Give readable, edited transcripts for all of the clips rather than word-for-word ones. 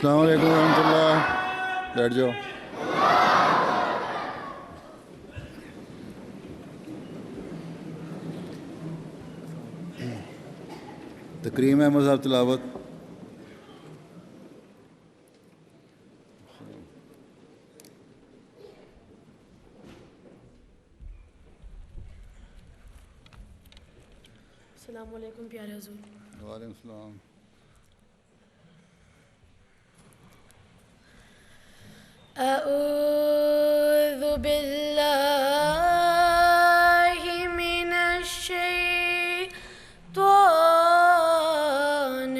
السلام علیکم ورحمۃ اللہ. بیٹھ جاؤ. تکریم احمد صاحب تلاوت. السلام علیکم پیارے حضور. وعلیکم السلام. اعوذ باللہ من الشیطان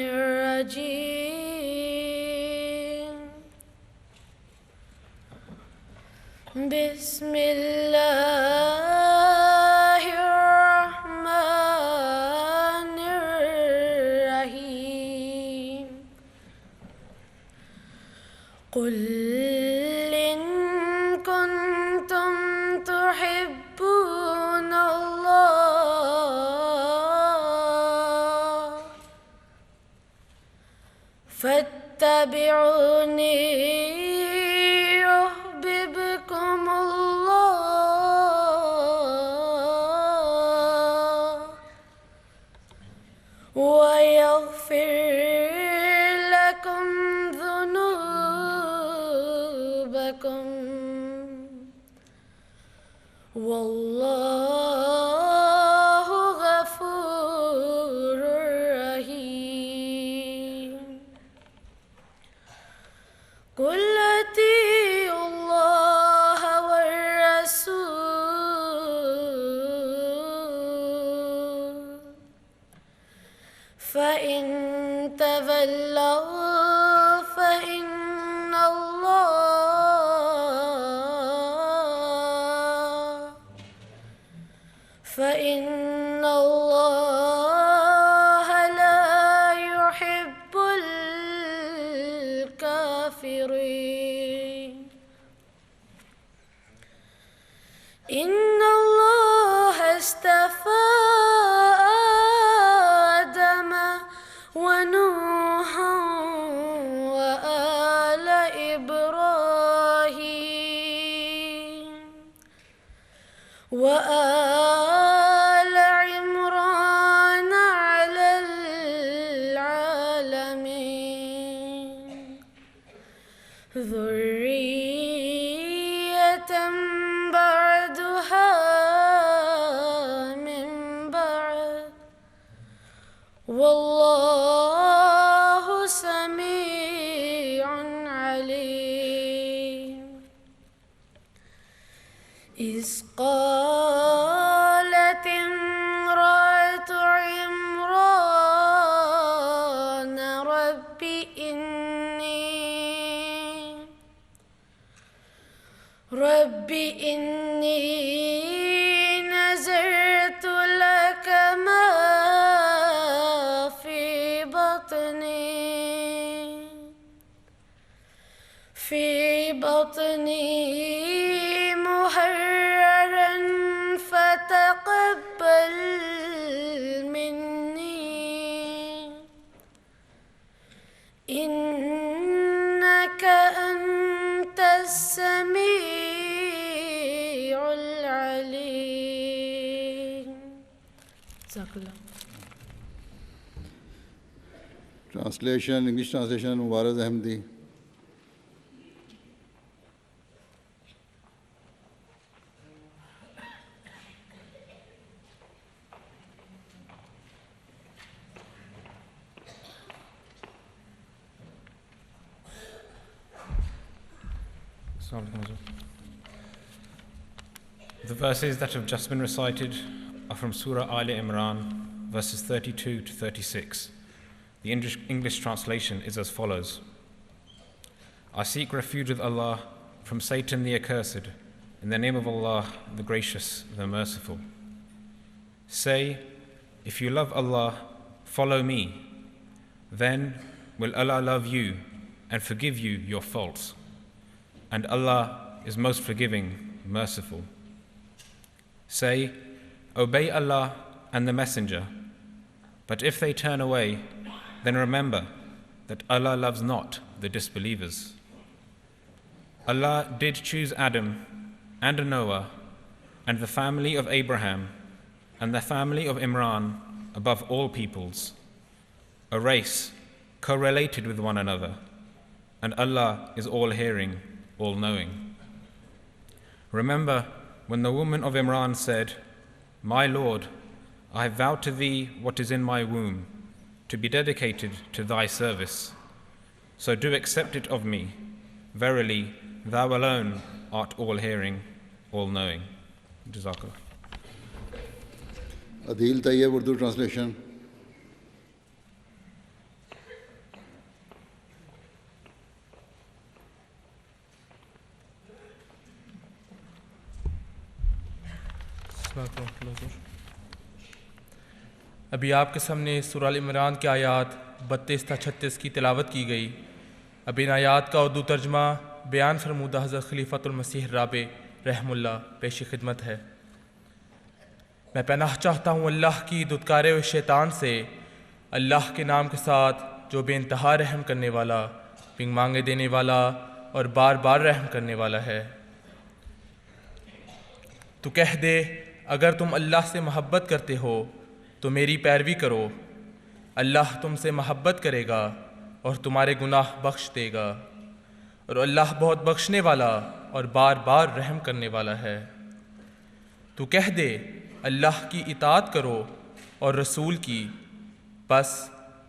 الرجیم. بسم اللہ الرحمن الرحیم. قل إن كنتم تحبون الله فاتبعوني يحببكم الله ويغفر لكم ذنوبكم والله غفور رحيم. قل أطيعوا الله والرسول فإن تولوا فإن الله لا يحب الكافرين. إن الله اصطفى آدم ونوحا وآل إبراهيم وآل عمران على العالمين ذرية بعدها من بعد والله سميع عليم. إذ قالت امرأة عمران رب إني نذرت لك ما في بطني محررا فتقبل مني إنك أنت السميع العليم. جزاک اللہ. Translation English translation Mubariz Ahmadi. The verses that have just been recited are from Surah Al Imran, verses 32 to 36. The English translation is as follows. I seek refuge with Allah from Satan the accursed, in the name of Allah, the gracious, the merciful. Say, if you love Allah, follow me. Then will Allah love you and forgive you your faults. And Allah is most forgiving, merciful. Say, obey Allah and the Messenger. But if they turn away, then remember that Allah loves not the disbelievers. Allah did choose Adam and Noah and the family of Abraham and the family of Imran above all peoples, a race correlated with one another, and Allah is all-hearing, all-knowing. Remember when the woman of Imran said, "My Lord, I have vowed to thee what is in my womb, to be dedicated to thy service. So do accept it of me. Verily, thou alone art all-hearing, all-knowing." Jazakallah. Adil Tayyib, Urdu translation. ابھی آپ کے سامنے سورہ عمران کی آیات 32 تا 36 کی تلاوت کی گئی. اب ان آیات کا اردو ترجمہ بیان فرمودہ حضرت خلیفۃ المسیح رابع رحم اللہ پیش خدمت ہے. میں پناہ چاہتا ہوں اللہ کی دھتکارے ہوئے شیطان سے، اللہ کے نام کے ساتھ جو بے انتہا رحم کرنے والا، بن مانگے دینے والا اور بار بار رحم کرنے والا ہے. تو کہہ دے اگر تم اللہ سے محبت کرتے ہو تو میری پیروی کرو، اللہ تم سے محبت کرے گا اور تمہارے گناہ بخش دے گا، اور اللہ بہت بخشنے والا اور بار بار رحم کرنے والا ہے. تو کہہ دے اللہ کی اطاعت کرو اور رسول کی، بس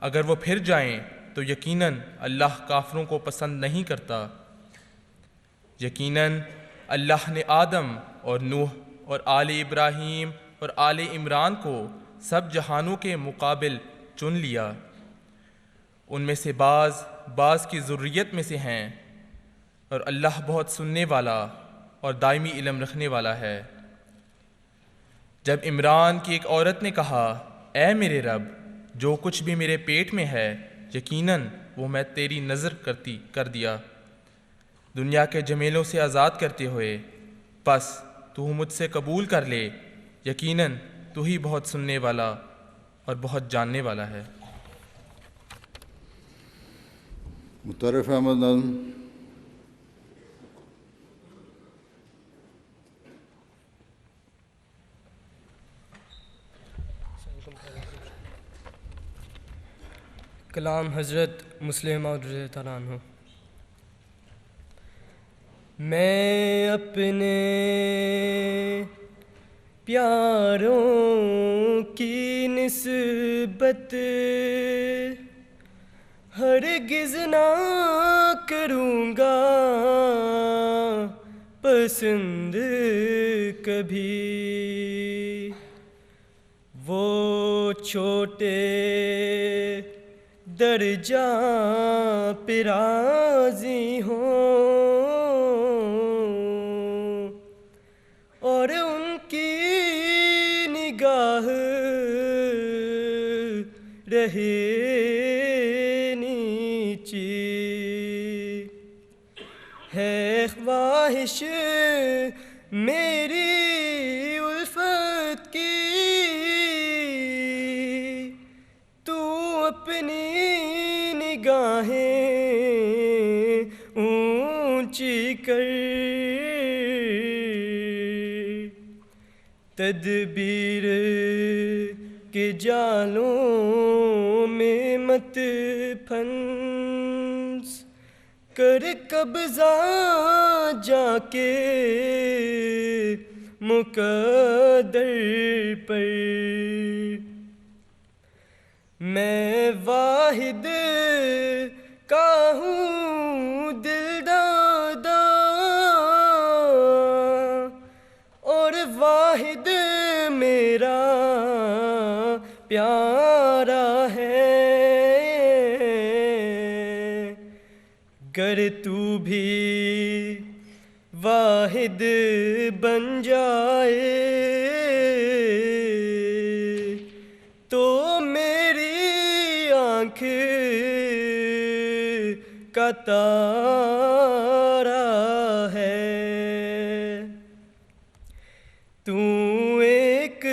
اگر وہ پھر جائیں تو یقیناً اللہ کافروں کو پسند نہیں کرتا. یقیناً اللہ نے آدم اور نوح اور آل ابراہیم اور آل عمران کو سب جہانوں کے مقابل چن لیا. ان میں سے بعض کی ذریت میں سے ہیں، اور اللہ بہت سننے والا اور دائمی علم رکھنے والا ہے. جب عمران کی ایک عورت نے کہا، اے میرے رب، جو کچھ بھی میرے پیٹ میں ہے یقیناً وہ میں تیری نذر کر دیا دنیا کے جمیلوں سے آزاد کرتے ہوئے، بس تو مجھ سے قبول کر لے، یقیناً تو ہی بہت سننے والا اور بہت جاننے والا ہے. متعارف احمد نظم. کلام حضرت مسلم موعود رضی اللہ عنہ. میں اپنے پیاروں کی نسبت ہرگز نہ کروں گا پسند کبھی. وہ چھوٹے درجہ پہ راضی ہوں اور ان کی نگاہ رہے نیچی. ہے خواہش میری الفت کی تو اپنی نگاہیں اونچی کر. تدبیر کے جالوں میں مت پھنس کر قبضہ جا کے مقدر پر. میں واحد کا ہوں دل دادا اور واحد میرا پیارا ہے. گر تو بھی واحد بن جائے تو میری آنکھ کا تارا ہے. تو ایک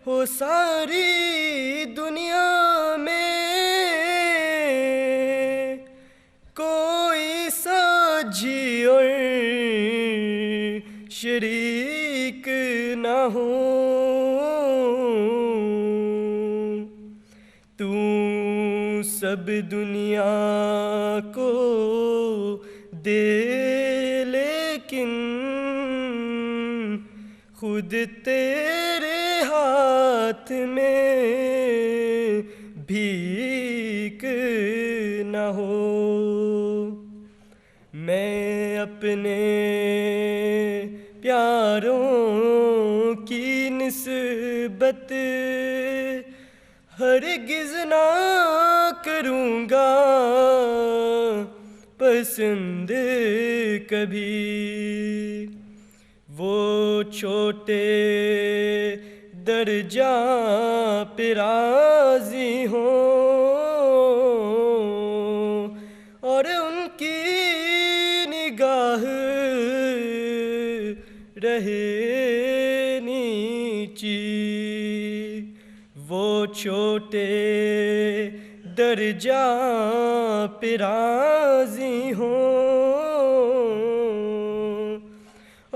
ہو ساری دنیا میں शरीक न हो तू सब दुनिया को दे लेकिन खुद तेरे हाथ में भीख न हो मैं अपने प्यारों की निस्बत हरगिज़ ना करूँगा पसंद कभी वो छोटे दर्जा पे राज़ी हों और उनकी निगाह रहे नीची वो छोटे दर्जा पे राज़ी हों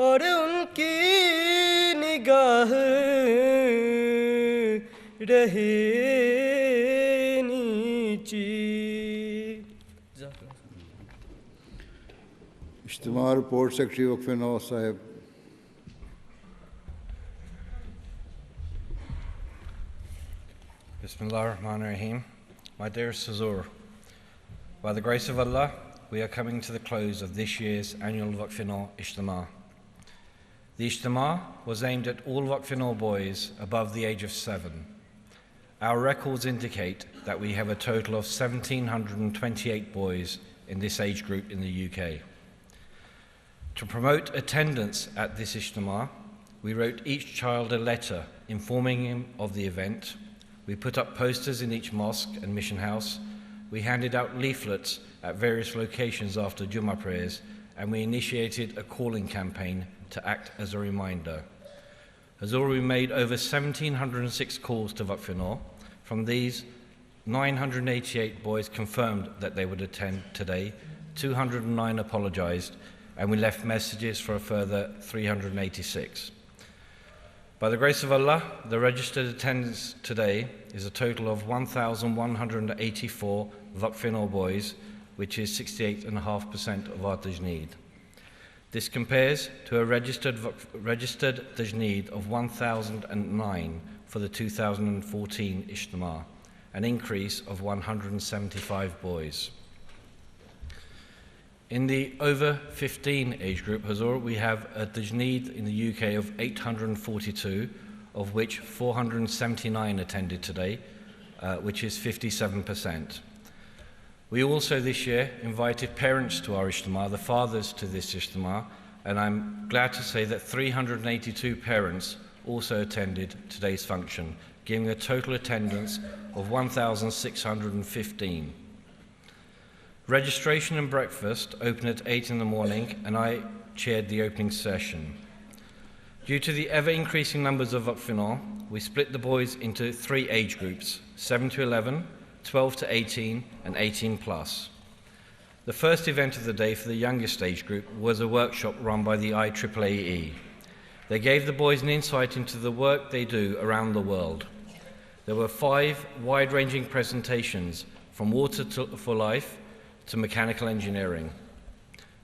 और उनकी निगाह रहे नीची इज्तिमा रिपोर्ट सेक्रेटरी वक्फ-ए-नौ साहब। Bismillah ar-Rahman ar-Rahim. My dearest Hazrat, by the grace of Allah, we are coming to the close of this year's annual Waqf-e-nau Ijtema. The Ijtema was aimed at all Waqf-e-nau boys above the age of 7. Our records indicate that we have a total of 1,728 boys in this age group in the UK. To promote attendance at this Ijtema, we wrote each child a letter informing him of the event. We put up posters in each mosque and mission house. We handed out leaflets at various locations after Jummah prayers, and we initiated a calling campaign to act as a reminder. Hazrat, we made over 1,706 calls to Waqf-e-nau. From these, 988 boys confirmed that they would attend today, 209 apologized, and we left messages for a further 386. By the grace of Allah, the registered attendance today is a total of 1,184 Waqf-e-nau boys, which is 68.5% of our tajneed. This compares to a registered tajneed of 1,009 for the 2014 Ijtema, an increase of 175 boys. In the over 15 age group, Hazrat, we have a tajneed in the UK of 842, of which 479 attended today, which is 57%. We also this year invited parents to our Ijtema, the fathers to this Ijtema, and I'm glad to say that 382 parents also attended today's function, giving a total attendance of 1,615. Registration and breakfast opened at 8 in the morning, and I chaired the opening session. Due to the ever-increasing numbers of Waqf-e-nau, we split the boys into 3 age groups, 7 to 11, 12 to 18, and 18 plus. The first event of the day for the youngest age group was a workshop run by the IEEE. They gave the boys an insight into the work they do around the world. There were 5 wide-ranging presentations, from water for life to mechanical engineering.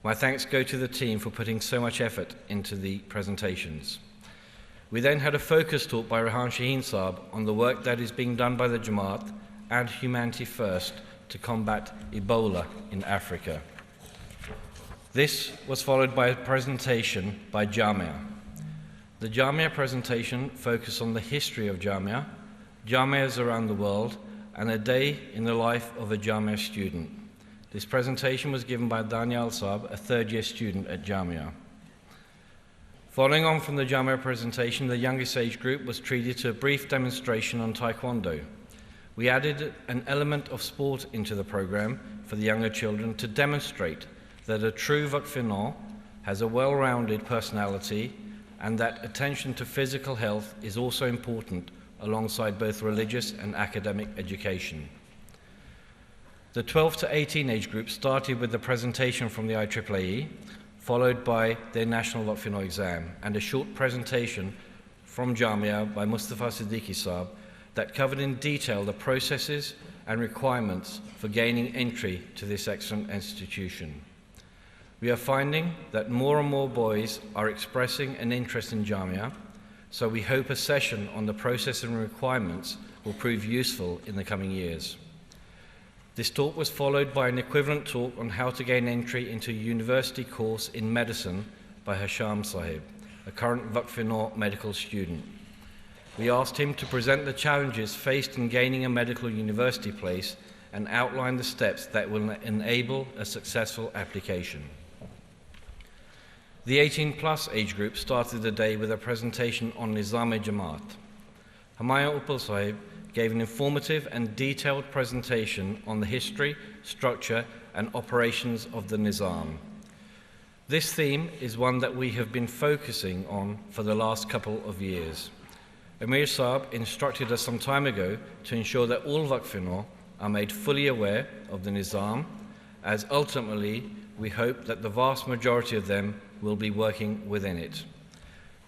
My thanks go to the team for putting so much effort into the presentations. We then had a focus talk by Rehan Shaheen Saab on the work that is being done by the Jamaat and Humanity First to combat Ebola in Africa. This was followed by a presentation by Jamia. The Jamia presentation focused on the history of Jamia, Jamias around the world, and a day in the life of a Jamia student. This presentation was given by Daniel Saab, a third-year student at Jamia. Following on from the Jamia presentation, the youngest age group was treated to a brief demonstration on Taekwondo. We added an element of sport into the program for the younger children to demonstrate that a true Waqf-e-nau has a well-rounded personality and that attention to physical health is also important alongside both religious and academic education. The 12 to 18 age group started with the presentation from the IEEE, followed by their national Waqf-e-nau exam, and a short presentation from Jamia by Mustafa Siddiqui Saab that covered in detail the processes and requirements for gaining entry to this excellent institution. We are finding that more and more boys are expressing an interest in Jamia, so we hope a session on the process and requirements will prove useful in the coming years. This talk was followed by an equivalent talk on how to gain entry into a university course in medicine by Hasham Sahib, a current Waqf-e-nau medical student. We asked him to present the challenges faced in gaining a medical university place and outline the steps that will enable a successful application. The 18+ age group started the day with a presentation on Nizam-e-Jamaat. Humayun Uppal Sahib gave an informative and detailed presentation on the history, structure, and operations of the Nizam. This theme is one that we have been focusing on for the last couple of years. Amir Saab instructed us some time ago to ensure that all Waqf-e-nau are made fully aware of the Nizam, as ultimately we hope that the vast majority of them will be working within it.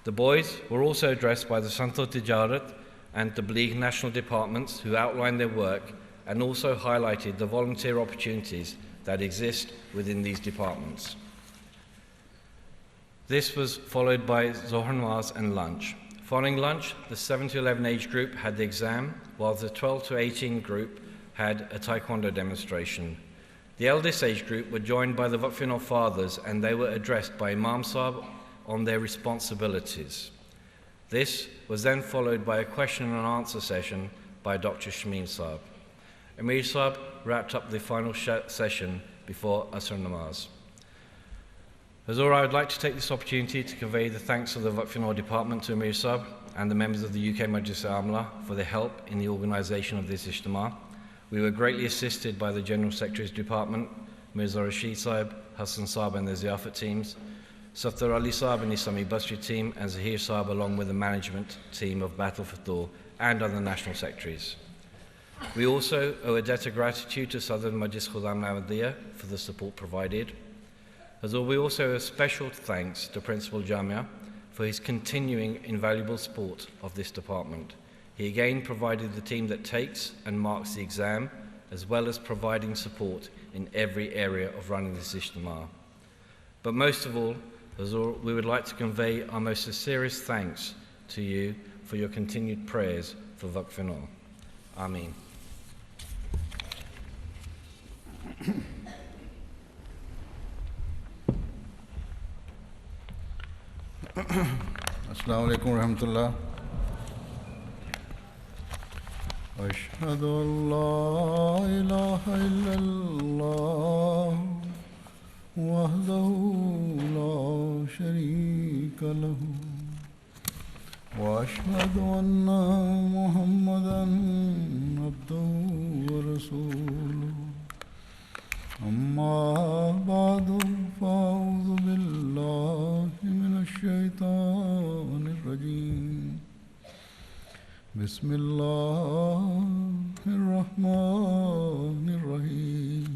The boys were also addressed by the Santo Tijarat and the Tabligh national departments, who outlined their work and also highlighted the volunteer opportunities that exist within these departments. This was followed by Zohar Namaz and lunch. Following lunch, the 7 to 11 age group had the exam, while the 12 to 18 group had a taekwondo demonstration. The eldest age group were joined by the Waqf-e-nau fathers, and they were addressed by Imam Saab on their responsibilities. This was then followed by a question and answer session by Dr. Shamim Saab. Amir Saab wrapped up the final session before Asr Namaz. Hazur, I would like to take this opportunity to convey the thanks of the Waqf-e-nau department to Amir Saab and the members of the UK Majlis Amla for their help in the organisation of this Ijtema. We were greatly assisted by the General Secretary's department, Mirza Rashid Saab, Hassan Saab and the Ziyafat teams, Safdar Ali Saab and Islami Basri team, and Zahir Saab along with the management team of Battle for Thor and other national secretaries. We also owe a debt of gratitude to Southern Majlis Khuddam Ahmadiyya for the support provided. As well, we also owe a special thanks to Principal Jamia for his continuing invaluable support of this department. He again provided the team that takes and marks the exam, as well as providing support in every area of running this Ijtema. But most of all, Hazur, we would like to convey our most sincerest thanks to you for your continued prayers for Waqf-e-nau. Ameen. Assalamu alaikum wa rahmatullah. أشهد أن لا إله إلا الله وحده لا شريك له وأشهد أن محمدا عبده ورسوله أما بعد فأعوذ بالله من الشيطان الرجيم بسم الله الرحمن الرحيم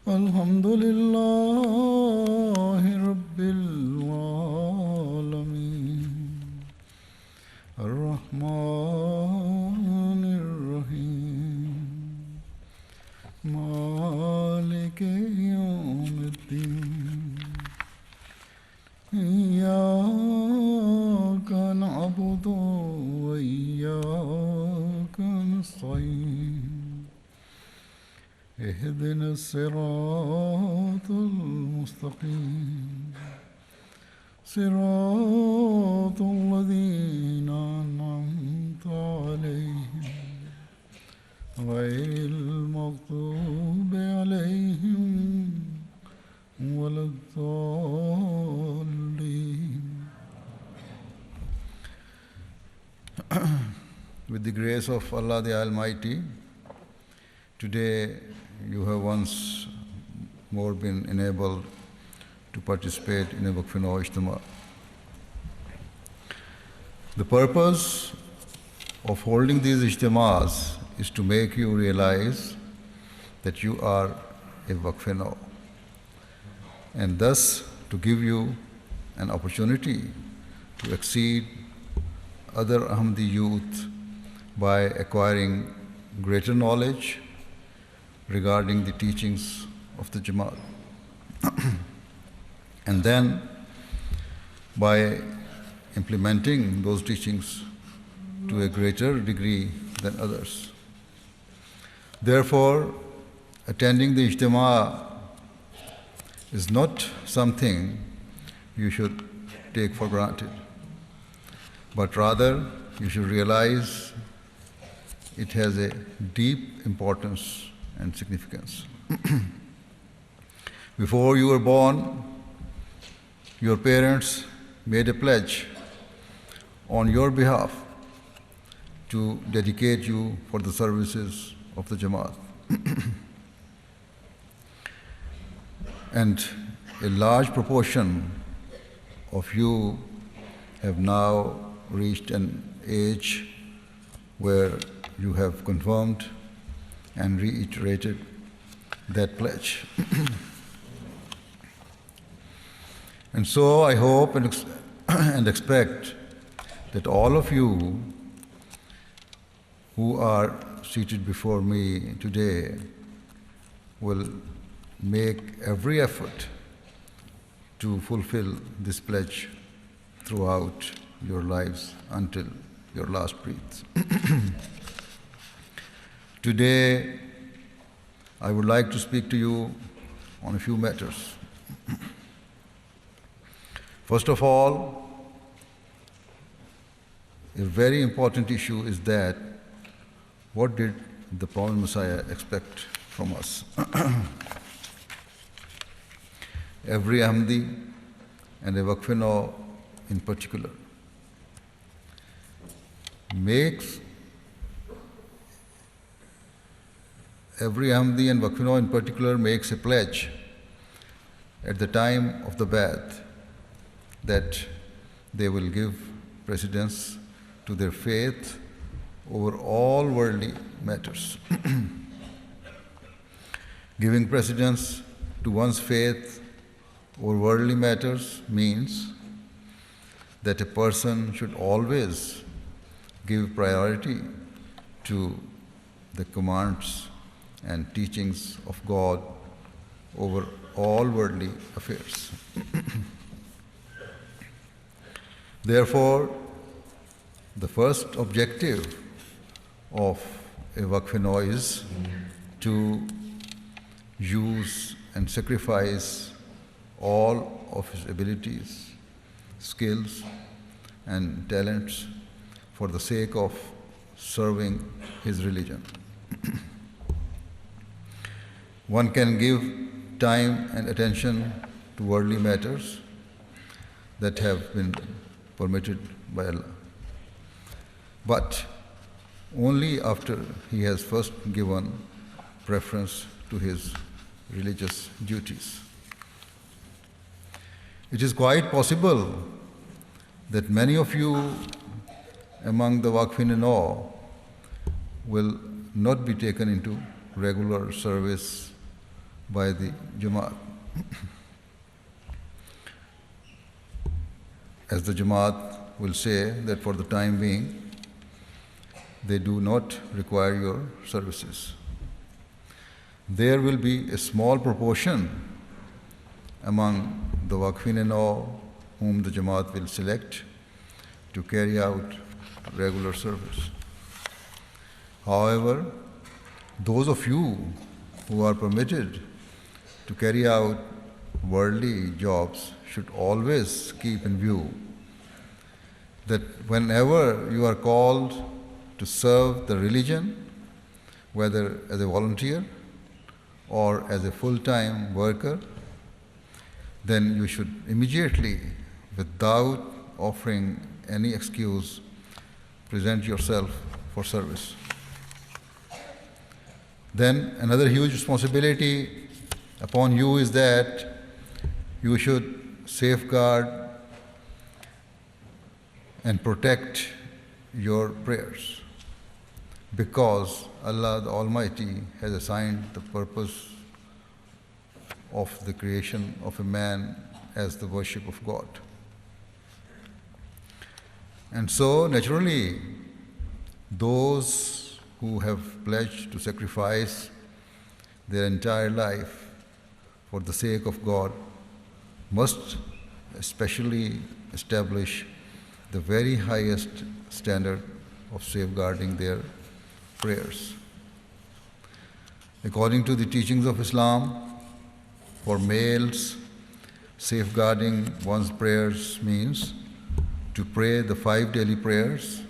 الحمد لله رب العالمين الرحمن الرحيم مالك يوم الدين إياك نعبد وإياك نستعين اهدنا الصراط المستقيم صراط الذين أنعمت عليهم غير المغضوب عليهم ولا الضالين. With the grace of Allah the Almighty, today you have once more been enabled to participate in a Waqf-e-nau Ijtema. The purpose of holding these Ijtemas is to make you realize that you are a Waqf-e-nau. and thus to give you an opportunity to exceed other Ahmadi youth by acquiring greater knowledge regarding the teachings of the Jamaat. And then by implementing those teachings to a greater degree than others. Therefore, attending the Ijtema is not something you should take for granted, but rather you should realize it has a deep importance and significance. Before you were born, your parents made a pledge on your behalf to dedicate you for the services of the Jamaat. And a large proportion of you have now reached an age where you have confirmed and reiterated that pledge. And so I hope and expect that all of you who are seated before me today will make every effort to fulfill this pledge throughout your lives until your last breath. Today, I would like to speak to you on a few matters. First of all, a very important issue is that what did the promised Messiah expect from us? Every Ahmadi and a Waqf-e-nau in particular makes a pledge at the time of the Bai'at that they will give precedence to their faith over all worldly matters. Giving precedence to one's faith over worldly matters means that a person should always give priority to the commands and teachings of God over all worldly affairs. Therefore, the first objective of a Waqf-e-nau is to use and sacrifice all of his abilities, skills, and talents for the sake of serving his religion. One can give time and attention to worldly matters that have been permitted by Allah, but only after he has first given preference to his religious duties. It is quite possible that many of you among the Waqf-e-nau will not be taken into regular service by the Jamaat, as the Jamaat will say that for the time being they do not require your services. There will be a small proportion among the Waqf-e-nau whom the Jamaat will select to carry out regular service. However, those of you who are permitted to carry out worldly jobs should always keep in view that whenever you are called to serve the religion, whether as a volunteer or as a full-time worker, then you should immediately, without offering any excuse, present yourself for service. Then another huge responsibility upon you is that you should safeguard and protect your prayers, because Allah the Almighty has assigned the purpose of the creation of a man as the worship of God. And so, naturally, those who have pledged to sacrifice their entire life for the sake of God must especially establish the very highest standard of safeguarding their prayers. According to the teachings of Islam, for males, safeguarding one's prayers means to pray the 5 daily prayers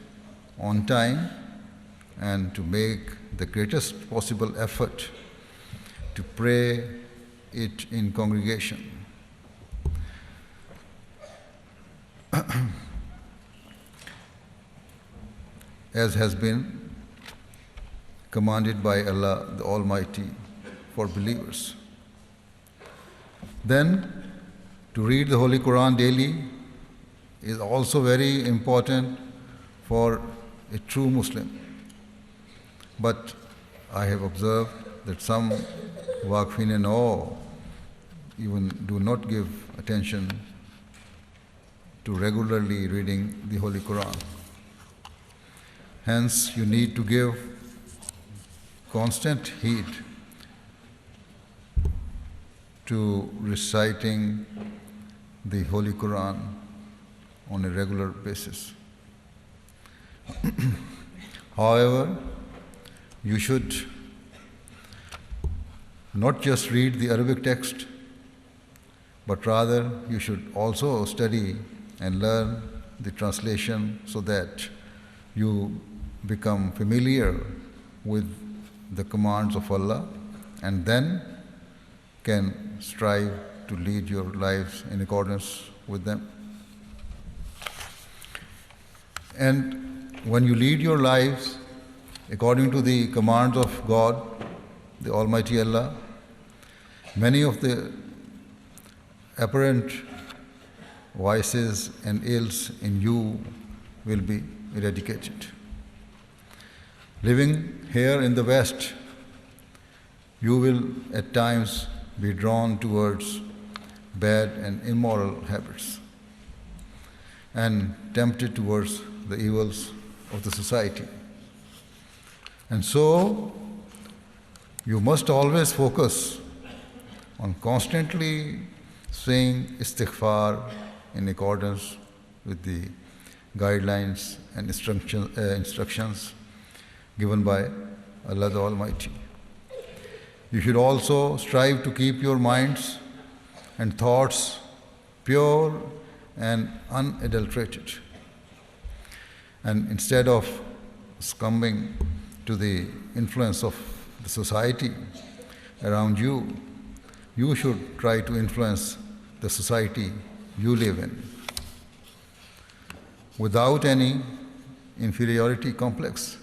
on time and to make the greatest possible effort to pray it in congregation. As has been commanded by Allah the Almighty for believers. Then, to read the Holy Quran daily is also very important for a true Muslim. But I have observed that some Waqf-e-nau even do not give attention to regularly reading the Holy Quran. Hence, you need to give constant heed to reciting the Holy Quran on a regular basis. However, you should not just read the Arabic text, but rather you should also study and learn the translation so that you become familiar with the commands of Allah and then can strive to lead your lives in accordance with them. And when you lead your lives according to the commands of God, the Almighty Allah, many of the apparent vices and ills in you will be eradicated. Living here in the West, you will at times be drawn towards bad and immoral habits and tempted towards the evils of the society. And so, you must always focus on constantly saying istighfar in accordance with the guidelines and instructions given by Allah the Almighty. You should also strive to keep your minds and thoughts pure and unadulterated. And instead of succumbing to the influence of the society around you, you should try to influence the society you live in without any inferiority complex.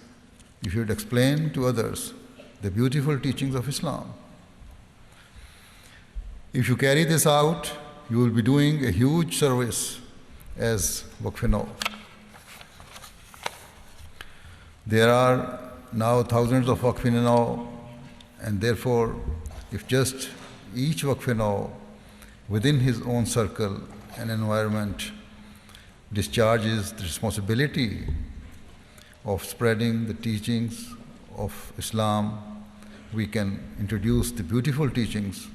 You should explain to others the beautiful teachings of Islam. If you carry this out, you will be doing a huge service as Waqf-e-nau. There are now thousands of Waqf-e-nau, and therefore, if just each Waqf-e-nau within his own circle and environment discharges the responsibility of spreading the teachings of Islam, we can introduce the beautiful teachings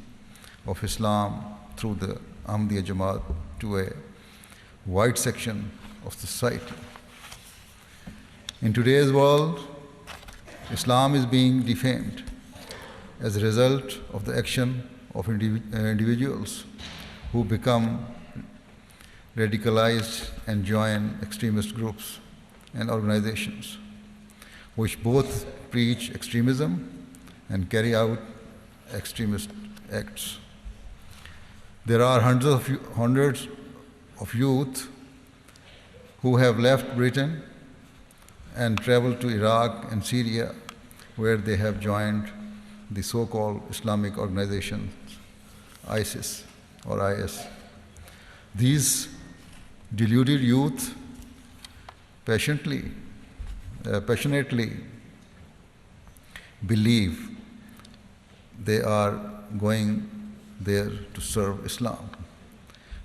of Islam through the Ahmadiyya Jamaat to a wide section of society. In today's world, Islam is being defamed as a result of the action of individuals who become radicalized and join extremist groups and organizations, which both preach extremism and carry out extremist acts. There are hundreds of youth who have left Britain and traveled to Iraq and Syria, where they have joined the so-called Islamic organizations, ISIS or IS. These deluded youth passionately believe they are going there to serve Islam,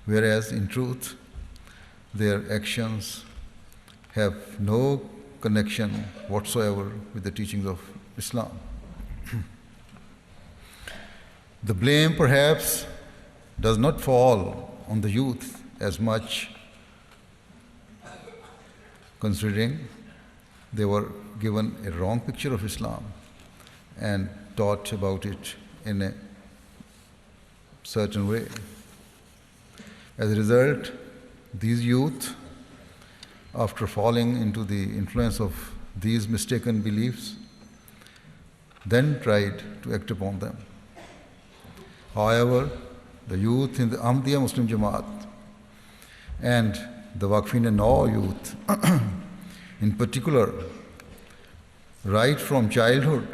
whereas in truth, their actions have no connection whatsoever with the teachings of Islam. The blame perhaps does not fall on the youth as much, considering they were given a wrong picture of Islam and taught about it in a certain way. As a result, these youth, after falling into the influence of these mistaken beliefs, then tried to act upon them. However, the youth in the Ahmadiyya Muslim Jamaat and the Waqf-e-nau youth in particular, right from childhood,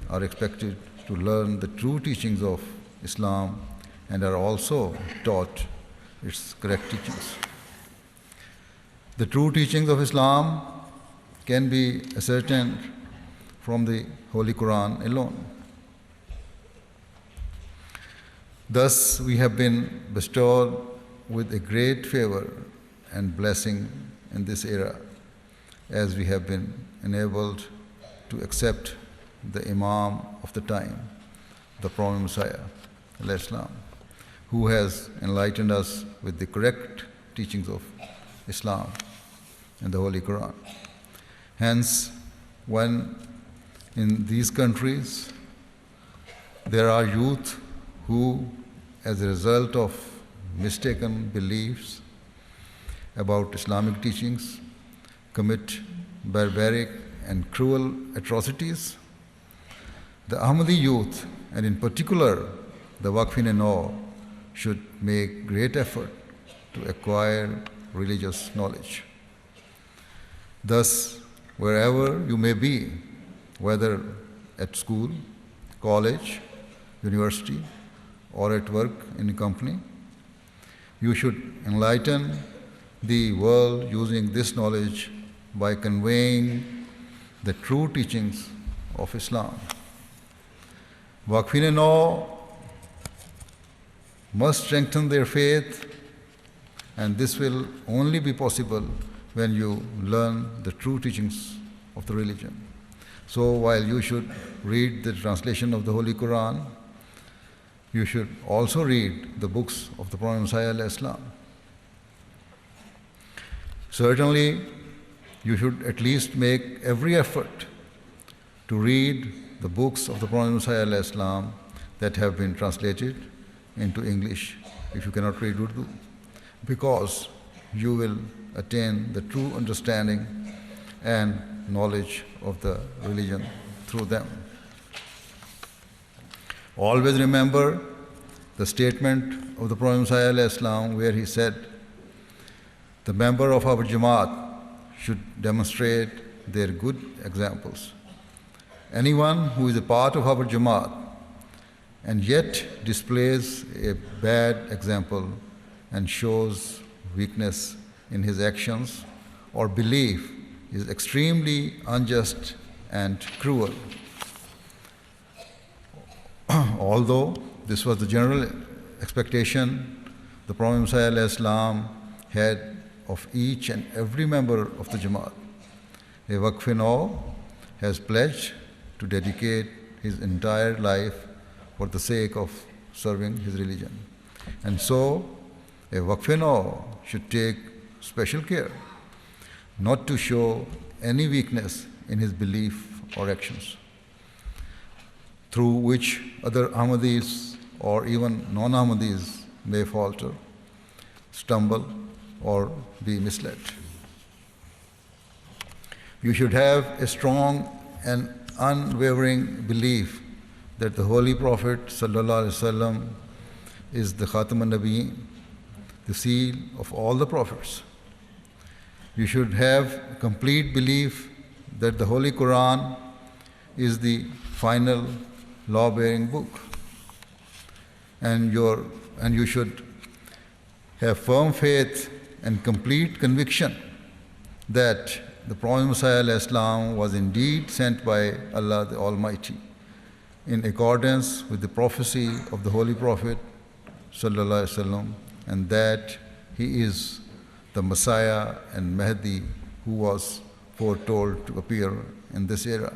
are expected to learn the true teachings of Islam and are also taught its correct teachings. The true teachings of Islam can be ascertained from the Holy Quran alone. Thus, we have been bestowed with a great favor and blessing in this era, as we have been enabled to accept the Imam of the time, the Prophet Messiah, Islam, who has enlightened us with the correct teachings of Islam and the Holy Quran. Hence, when in these countries there are youth who, as a result of mistaken beliefs about Islamic teachings, commit barbaric and cruel atrocities, the Ahmadi youth, and in particular the Waqf-e-nau, should make great effort to acquire religious knowledge. Thus, wherever you may be, whether at school, college, university, or at work in a company, you should enlighten the world using this knowledge by conveying the true teachings of Islam. Waqf-e-nau must strengthen their faith, and this will only be possible when you learn the true teachings of the religion. So while you should read the translation of the Holy Quran, you should also read the books of the Prophet Messiah Islam. Certainly, you should at least make every effort to read the books of the Prophet Messiah Islam that have been translated into English, if you cannot read Urdu, because you will attain the true understanding and knowledge of the religion through them. Always remember the statement of the Prophet Messiah Islam, where he said, the member of our Jamaat should demonstrate their good examples. Anyone who is a part of our Jamaat and yet displays a bad example and shows weakness in his actions or belief is extremely unjust and cruel. Although this was the general expectation the Prophet Messiah Islam had of each and every member of the Jamaat, a Waqf-e-nau has pledged to dedicate his entire life for the sake of serving his religion. And so, a Waqf-e-nau should take special care not to show any weakness in his belief or actions, through which other Ahmadis or even non-Ahmadis may falter, stumble, or be misled. You should have a strong and unwavering belief that the Holy Prophet ﷺ is the Khatam al-Nabiyyin, the seal of all the prophets. You should have complete belief that the Holy Quran is the final law-bearing book. And you should have firm faith and complete conviction that the Prophet Messiah Islam was indeed sent by Allah the Almighty in accordance with the prophecy of the Holy Prophet sallallahu alaihi wasallam, and that he is the Messiah and Mahdi who was foretold to appear in this era.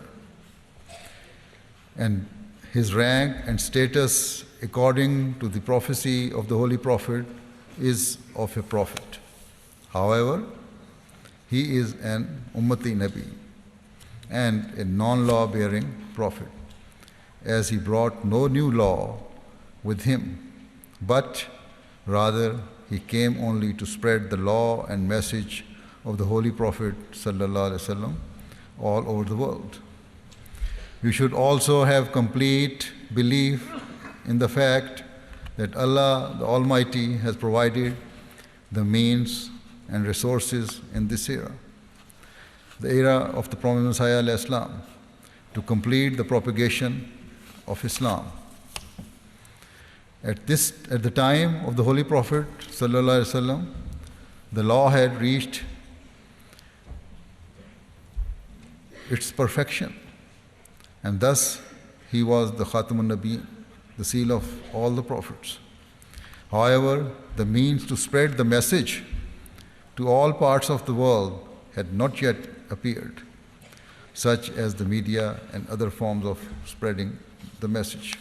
And his rank and status according to the prophecy of the Holy Prophet is of a prophet. However, he is an Ummati Nabi and a non-law bearing prophet, as he brought no new law with him, but rather he came only to spread the law and message of the Holy Prophet sallallahu alaihi wasallam all over the world. You should also have complete belief in the fact that Allah the Almighty has provided the means and resources in this era, the era of the Prophet Messiah alayhi salam, to complete the propagation of Islam. At the time of the Holy Prophet sallallahu alaihi wasallam, the law had reached its perfection, and thus he was the Khatamun Nabi, the seal of all the prophets. However, the means to spread the message to all parts of the world had not yet appeared, such as the media and other forms of spreading the message.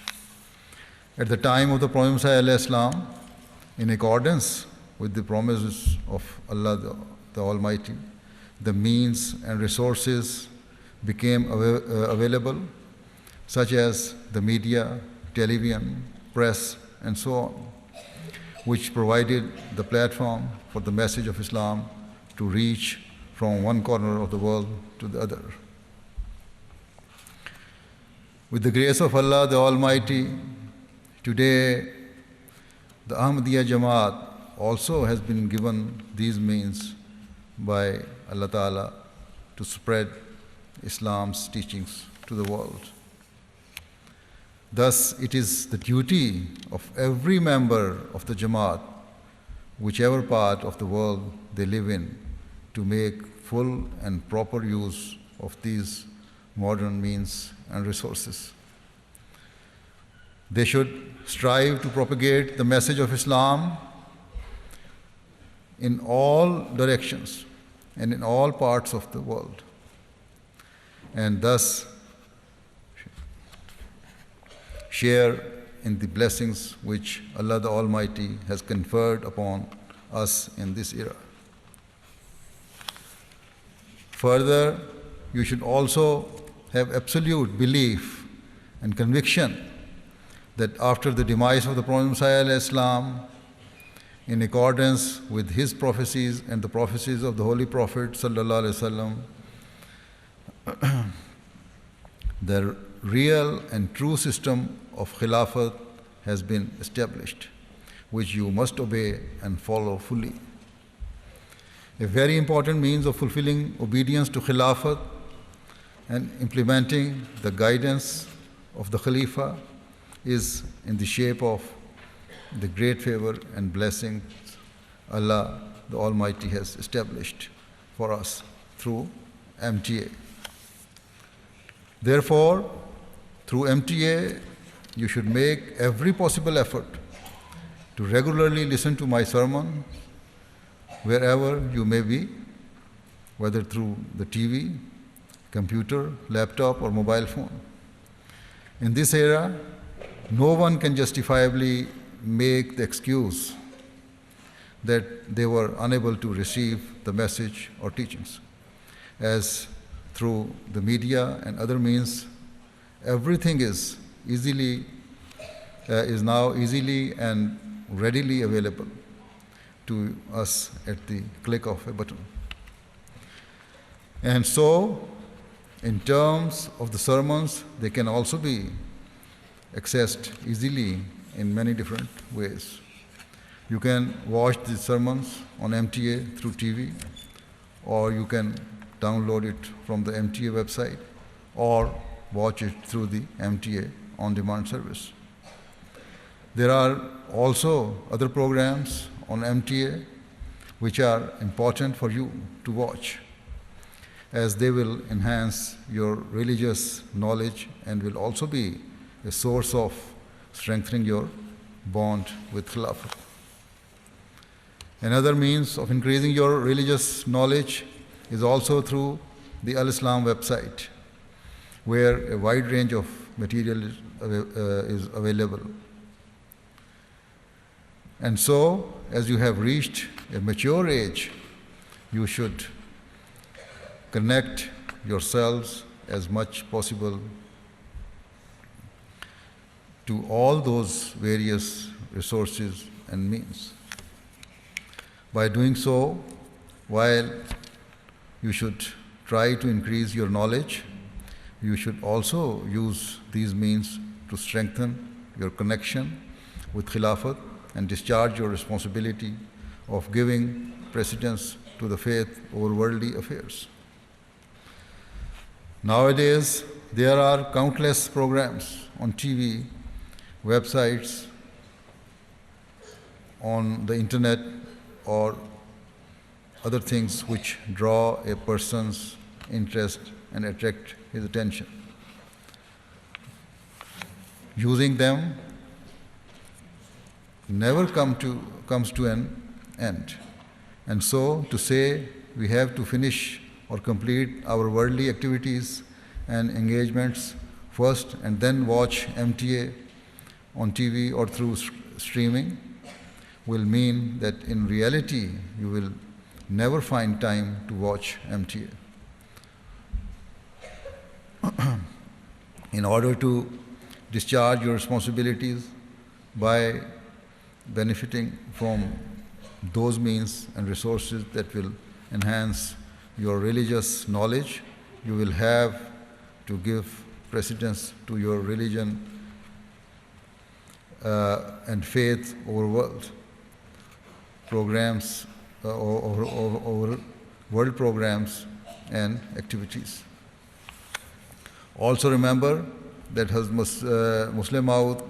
At the time of the Prophet Messiah alayhi salam, in accordance with the promises of Allah the Almighty, the means and resources became available, such as the media, television, press, and so on, which provided the platform for the message of Islam to reach from one corner of the world to the other. With the grace of Allah the Almighty, today the Ahmadiyya Jamaat also has been given these means by Allah Ta'ala to spread Islam's teachings to the world. Thus, it is the duty of every member of the Jamaat, whichever part of the world they live in, to make full and proper use of these modern means and resources. They should strive to propagate the message of Islam in all directions and in all parts of the world, and thus share in the blessings which Allah the Almighty has conferred upon us in this era. Further, you should also have absolute belief and conviction that after the demise of the Prophet Messiah alayhi salam, in accordance with his prophecies and the prophecies of the Holy Prophet sallallahu alaihi wasallam, the real and true system of Khilafat has been established, which you must obey and follow fully. A very important means of fulfilling obedience to Khilafat and implementing the guidance of the Khalifa is in the shape of the great favor and blessings Allah the Almighty has established for us through MTA. Therefore, through MTA, you should make every possible effort to regularly listen to my sermon wherever you may be, whether through the TV, computer, laptop, or mobile phone. In this era, no one can justifiably make the excuse that they were unable to receive the message or teachings, as through the media and other means, everything is now easily and readily available to us at the click of a button. And so, in terms of the sermons, they can also be accessed easily in many different ways. You can watch the sermons on MTA through TV, or you can download it from the MTA website, or watch it through the MTA on-demand service. There are also other programs on MTA which are important for you to watch, as they will enhance your religious knowledge and will also be a source of strengthening your bond with Khilafat. Another means of increasing your religious knowledge is also through the Al-Islam website, where a wide range of material is available. And so, as you have reached a mature age, you should connect yourselves as much possible to all those various resources and means. By doing so, while you should try to increase your knowledge, you should also use these means to strengthen your connection with Khilafat and discharge your responsibility of giving precedence to the faith over worldly affairs. Nowadays, there are countless programs on TV, websites, on the internet, or other things which draw a person's interest and attract his attention. Using them never comes to an end. And so to say we have to finish or complete our worldly activities and engagements first and then watch MTA on TV or through streaming will mean that in reality you will never find time to watch MTA. In order to discharge your responsibilities by benefiting from those means and resources that will enhance your religious knowledge, you will have to give precedence to your religion and faith over world programs, over world programs and activities. Also remember that Hazrat Muslim Maud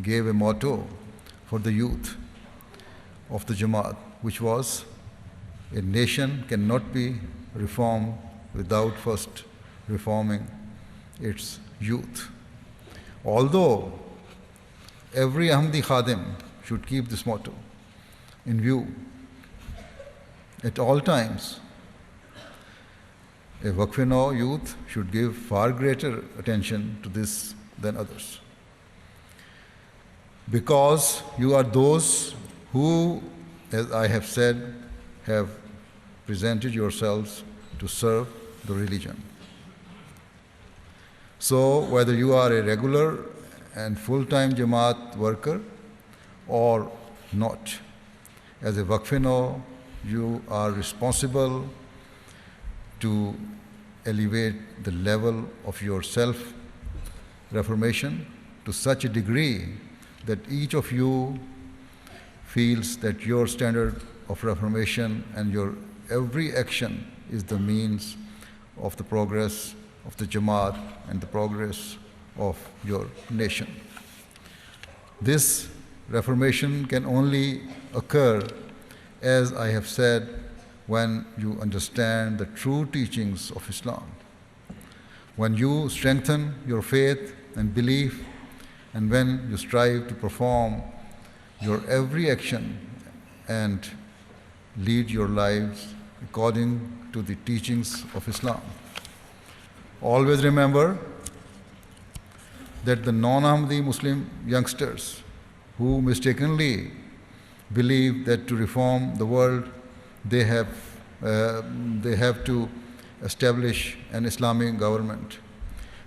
gave a motto for the youth of the Jamaat, which was, a nation cannot be reformed without first reforming its youth. Although every Ahmadi Khadim should keep this motto in view at all times, a Waqf-e-nau youth should give far greater attention to this than others. Because you are those who, as I have said, have presented yourselves to serve the religion. So whether you are a regular and full-time Jamaat worker or not, as a Waqf-e-nau, you are responsible to elevate the level of your self-reformation to such a degree that each of you feels that your standard of reformation and your every action is the means of the progress of the Jamaat and the progress of your nation. This reformation can only occur, as I have said, when you understand the true teachings of Islam. When you strengthen your faith and belief, and when you strive to perform your every action and lead your lives according to the teachings of Islam. Always remember that the non-Ahmadi Muslim youngsters who mistakenly believe that to reform the world they have to establish an Islamic government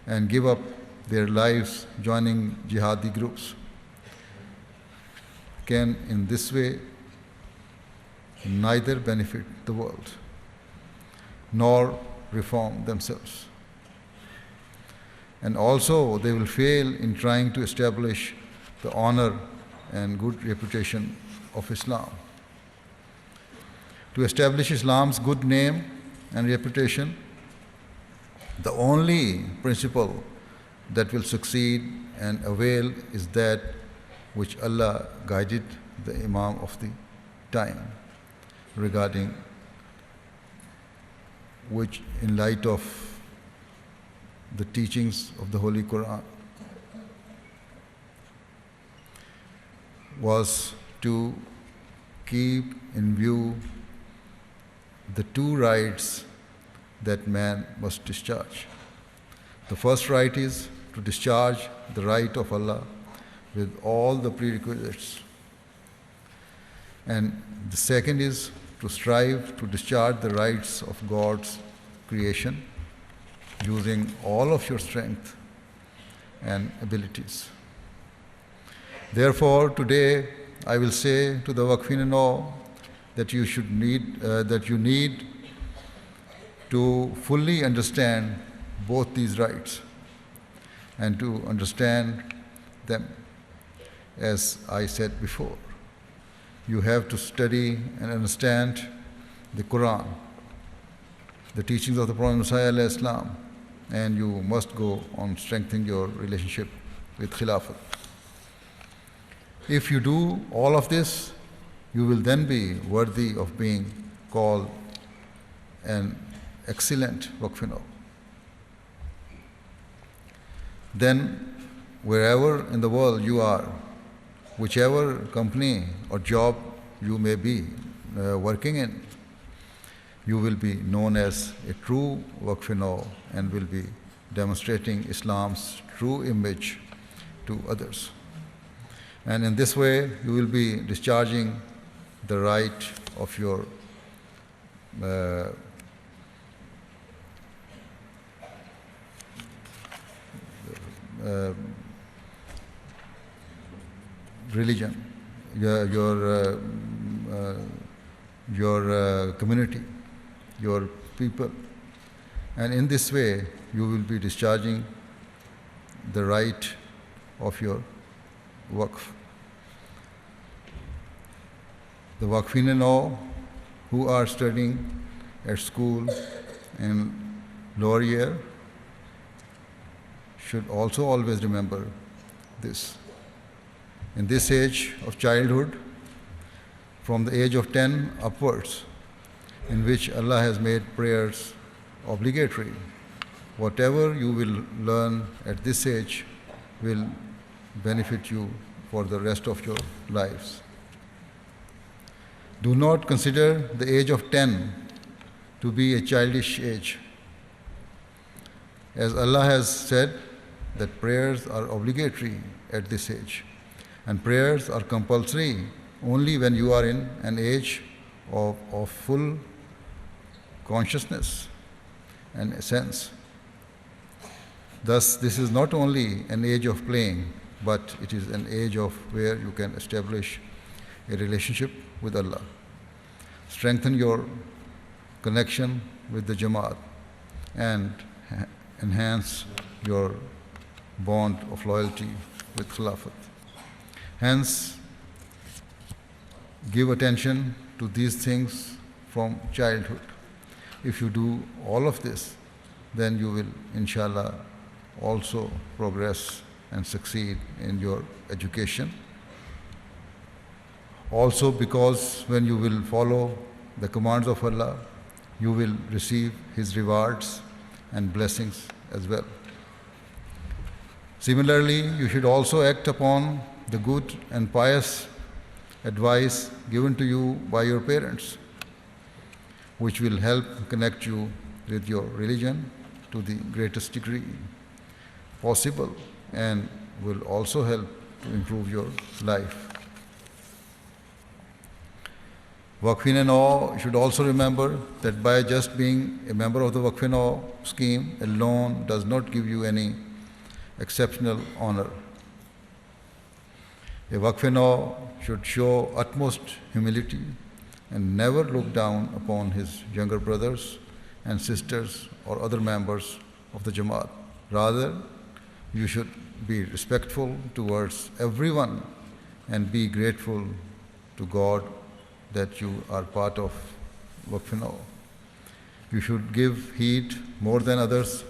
and give up their lives joining jihadi groups, can in this way neither benefit the world nor reform themselves. And also they will fail in trying to establish the honor and good reputation of Islam. To establish Islam's good name and reputation, the only principle that will succeed and avail is that which Allah guided the Imam of the time regarding which, in light of the teachings of the Holy Quran was to keep in view the two rights that man must discharge. The first right is to discharge the right of Allah with all the prerequisites. And the second is to strive to discharge the rights of God's creation using all of your strength and abilities. Therefore, today I will say to the Waqf-e-nau that you need to fully understand both these rights and to understand them. As I said before, you have to study and understand the Quran, the teachings of the Prophet Messiah alayhi Islam, and you must go on strengthening your relationship with Khilafat. If you do all of this, you will then be worthy of being called an excellent Waqf-e-nau. Then, wherever in the world you are, whichever company or job you may be working in, you will be known as a true Waqf-e-nau and will be demonstrating Islam's true image to others. And in this way, you will be discharging the right of your religion, your community, your people. And in this way, you will be discharging the right of your Waqf. The Waqf-e-nau who are studying at school in lower year should also always remember this. In this age of childhood, from the age of 10 upwards, in which Allah has made prayers obligatory, whatever you will learn at this age will benefit you for the rest of your lives. Do not consider the age of 10 to be a childish age. As Allah has said that prayers are obligatory at this age, and prayers are compulsory only when you are in an age of full consciousness and sense. Thus, this is not only an age of playing, but it is an age of where you can establish a relationship with Allah, strengthen your connection with the Jamaat, and enhance your bond of loyalty with Khilafat. Hence, give attention to these things from childhood. If you do all of this, then you will, inshallah, also progress and succeed in your education. Also, because when you will follow the commands of Allah, you will receive His rewards and blessings as well. Similarly, you should also act upon the good and pious advice given to you by your parents, which will help connect you with your religion to the greatest degree possible and will also help to improve your life. Waqf-e-nau should also remember that by just being a member of the Waqf-e-nau scheme alone does not give you any exceptional honor. A Waqf-e-nau should show utmost humility and never look down upon his younger brothers and sisters or other members of the Jamaat. Rather, you should be respectful towards everyone and be grateful to God that you are part of Waqf-e-nau. You should give heed more than others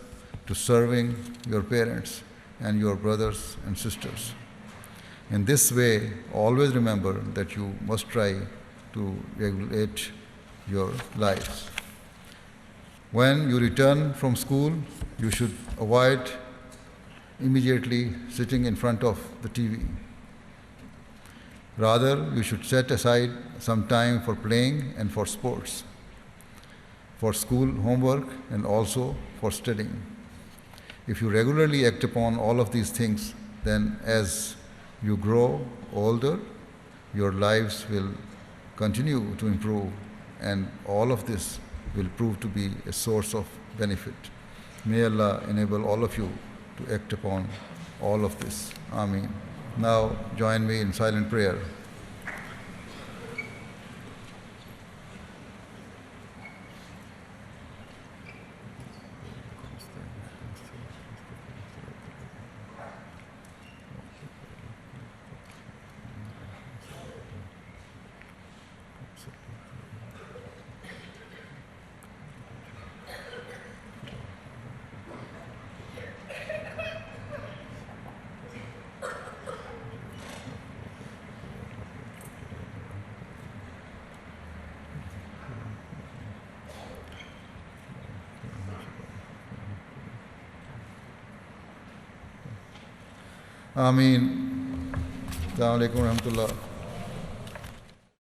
to serving your parents and your brothers and sisters. In this way, always remember that you must try to regulate your lives. When you return from school, you should avoid immediately sitting in front of the TV. Rather, you should set aside some time for playing and for sports, for school homework, and also for studying. If you regularly act upon all of these things, then as you grow older, your lives will continue to improve, and all of this will prove to be a source of benefit. May Allah enable all of you to act upon all of this. Ameen. Now join me in silent prayer. Ameen. Assalamu alaikum wa rahmatullah.